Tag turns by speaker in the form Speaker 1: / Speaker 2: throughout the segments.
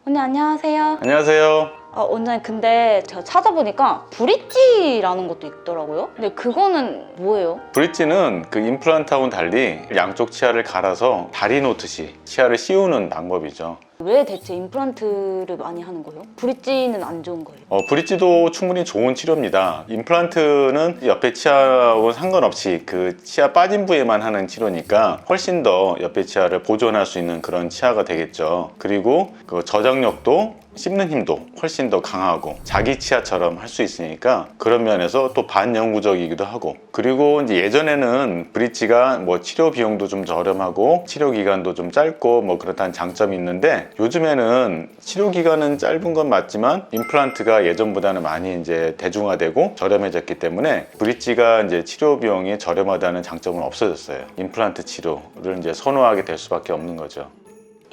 Speaker 1: 언니 안녕하세요.
Speaker 2: 안녕하세요.
Speaker 1: 원장님 근데 제가 찾아보니까 브릿지라는 것도 있더라고요. 근데 그거는 뭐예요?
Speaker 2: 브릿지는 그 임플란트하고는 달리 양쪽 치아를 갈아서 다리 놓듯이 치아를 씌우는 방법이죠.
Speaker 1: 왜 대체 임플란트를 많이 하는 거예요? 브릿지는 안 좋은 거예요?
Speaker 2: 브릿지도 충분히 좋은 치료입니다. 임플란트는 옆에 치아하고 상관없이 그 치아 빠진 부위에만 하는 치료니까 훨씬 더 옆에 치아를 보존할 수 있는 그런 치아가 되겠죠. 그리고 그 저장력도 씹는 힘도 훨씬 더 강하고 자기 치아처럼 할 수 있으니까 그런 면에서 또 반영구적이기도 하고, 그리고 이제 예전에는 브릿지가 뭐 치료 비용도 좀 저렴하고 치료 기간도 좀 짧고 뭐 그렇다는 장점이 있는데, 요즘에는 치료 기간은 짧은 건 맞지만 임플란트가 예전보다는 많이 이제 대중화되고 저렴해졌기 때문에 브릿지가 이제 치료 비용이 저렴하다는 장점은 없어졌어요. 임플란트 치료를 이제 선호하게 될 수밖에 없는 거죠.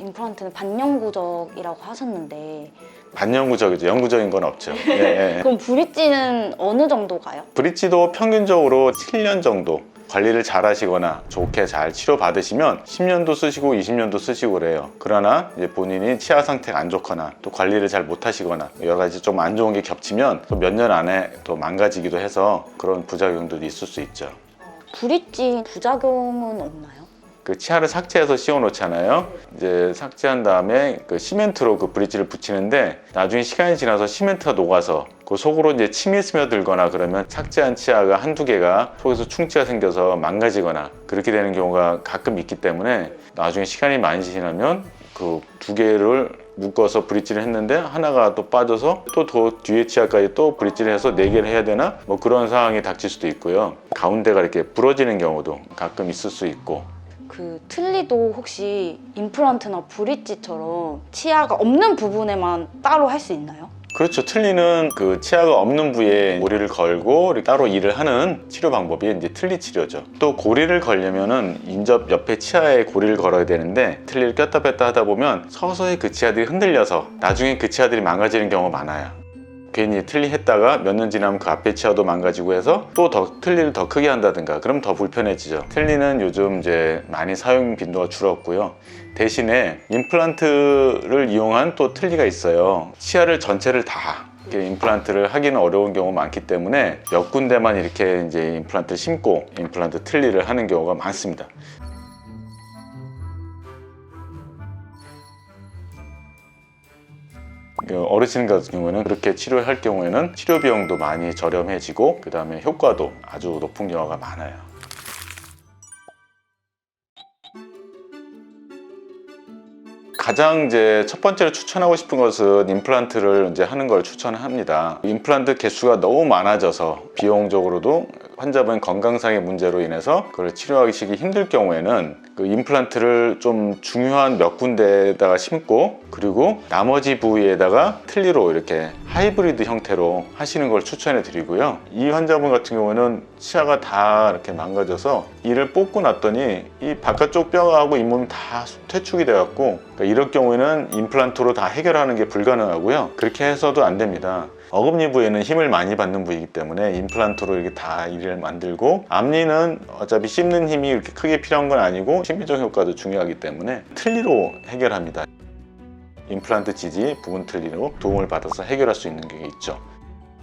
Speaker 1: 임플란트는 반영구적이라고 하셨는데
Speaker 2: 반영구적이죠. 영구적인 건 없죠. 예.
Speaker 1: 그럼 브릿지는 어느 정도 가요?
Speaker 2: 브릿지도 평균적으로 7년 정도 관리를 잘 하시거나 좋게 잘 치료받으시면 10년도 쓰시고 20년도 쓰시고 그래요. 그러나 이제 본인이 치아 상태가 안 좋거나 또 관리를 잘 못 하시거나 여러 가지 좀 안 좋은 게 겹치면 또 몇 년 안에 또 망가지기도 해서 그런 부작용들도 있을 수 있죠.
Speaker 1: 브릿지 부작용은 없나요?
Speaker 2: 그 치아를 삭제해서 씌워 놓잖아요. 이제 삭제한 다음에 그 시멘트로 그 브릿지를 붙이는데 나중에 시간이 지나서 시멘트가 녹아서 그 속으로 이제 침이 스며들거나 그러면 삭제한 치아가 한두 개가 속에서 충치가 생겨서 망가지거나 그렇게 되는 경우가 가끔 있기 때문에 나중에 시간이 많이 지나면 그 두 개를 묶어서 브릿지를 했는데 하나가 또 빠져서 또 더 뒤에 치아까지 또 브릿지를 해서 4개를 해야 되나? 뭐 그런 상황이 닥칠 수도 있고요. 가운데가 이렇게 부러지는 경우도 가끔 있을 수 있고.
Speaker 1: 그 틀니도 혹시 임플란트나 브릿지처럼 치아가 없는 부분에만 따로 할 수 있나요?
Speaker 2: 그렇죠. 틀니는 그 치아가 없는 부위에 고리를 걸고 따로 일을 하는 치료 방법이 이제 틀니 치료죠. 또 고리를 걸려면은 인접 옆에 치아에 고리를 걸어야 되는데 틀니를 꼈다 뺐다 하다 보면 서서히 그 치아들이 흔들려서 나중에 그 치아들이 망가지는 경우가 많아요. 괜히 틀니 했다가 몇 년 지나면 그 앞에 치아도 망가지고 해서 또 더 틀니를 더 크게 한다든가 그럼 더 불편해지죠. 틀니는 요즘 이제 많이 사용 빈도가 줄었고요. 대신에 임플란트를 이용한 또 틀니가 있어요. 치아를 전체를 다 이렇게 임플란트를 하기는 어려운 경우가 많기 때문에 몇 군데만 이렇게 이제 임플란트를 심고 임플란트 틀니를 하는 경우가 많습니다. 어르신 같은 경우에는 그렇게 치료할 경우에는 치료 비용도 많이 저렴해지고 그 다음에 효과도 아주 높은 경우가 많아요. 가장 이제 첫 번째로 추천하고 싶은 것은 임플란트를 이제 하는 걸 추천합니다. 임플란트 개수가 너무 많아져서 비용적으로도 환자분 건강상의 문제로 인해서 그걸 치료하기 힘들 경우에는 그 임플란트를 좀 중요한 몇 군데에다가 심고 그리고 나머지 부위에다가 틀니로 이렇게 하이브리드 형태로 하시는 걸 추천해 드리고요. 이 환자분 같은 경우는 치아가 다 이렇게 망가져서 이를 뽑고 났더니 이 바깥쪽 뼈하고 잇몸이 다 퇴축이 돼 갖고 그러니까 이럴 경우에는 임플란트로 다 해결하는 게 불가능하고요. 그렇게 해서도 안 됩니다. 어금니 부위는 힘을 많이 받는 부위이기 때문에 임플란트로 이렇게 다 이를 만들고, 앞니는 어차피 씹는 힘이 이렇게 크게 필요한 건 아니고 심미적 효과도 중요하기 때문에 틀니로 해결합니다. 임플란트 지지 부분 틀니로 도움을 받아서 해결할 수 있는 게 있죠.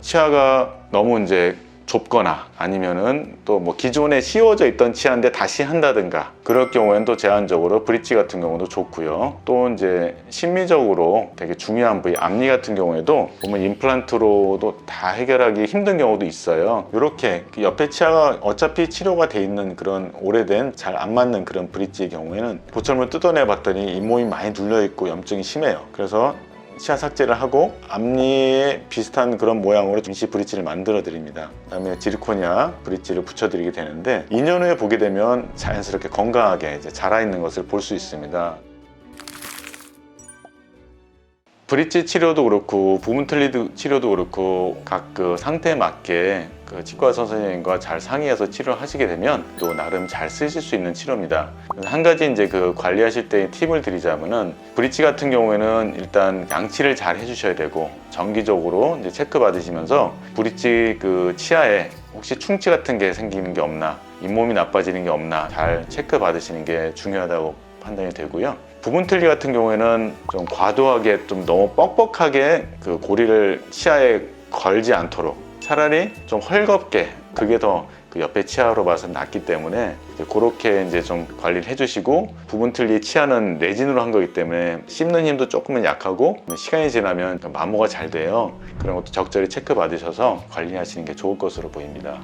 Speaker 2: 치아가 너무 이제 좁거나 아니면은 또 뭐 기존에 씌워져 있던 치아인데 다시 한다든가 그럴 경우에는 또 제한적으로 브릿지 같은 경우도 좋고요. 또 이제 심미적으로 되게 중요한 부위 앞니 같은 경우에도 보면 임플란트로도 다 해결하기 힘든 경우도 있어요. 이렇게 옆에 치아가 어차피 치료가 돼 있는 그런 오래된 잘 안 맞는 그런 브릿지의 경우에는 보철물 뜯어내 봤더니 잇몸이 많이 눌려 있고 염증이 심해요. 그래서 치아 삭제를 하고 앞니에 비슷한 그런 모양으로 임시 브릿지를 만들어 드립니다. 그 다음에 지르코니아 브릿지를 붙여 드리게 되는데 2년 후에 보게 되면 자연스럽게 건강하게 이제 자라 있는 것을 볼 수 있습니다. 브릿지 치료도 그렇고 부분 틀니 치료도 그렇고 각 그 상태에 맞게 그 치과 선생님과 잘 상의해서 치료를 하시게 되면 또 나름 잘 쓰실 수 있는 치료입니다. 한 가지 이제 그 관리하실 때 팁을 드리자면은 브릿지 같은 경우에는 일단 양치를 잘 해주셔야 되고 정기적으로 이제 체크 받으시면서 브릿지 그 치아에 혹시 충치 같은 게 생기는 게 없나, 잇몸이 나빠지는 게 없나 잘 체크 받으시는 게 중요하다고 판단이 되고요. 부분 틀니 같은 경우에는 좀 과도하게 좀 너무 뻑뻑하게 그 고리를 치아에 걸지 않도록 차라리 좀 헐겁게, 그게 더 그 옆에 치아로 봐서 낫기 때문에 이제 그렇게 이제 좀 관리를 해주시고, 부분 틀니 치아는 레진으로 한 거기 때문에 씹는 힘도 조금은 약하고 시간이 지나면 마모가 잘 돼요. 그런 것도 적절히 체크 받으셔서 관리하시는 게 좋을 것으로 보입니다.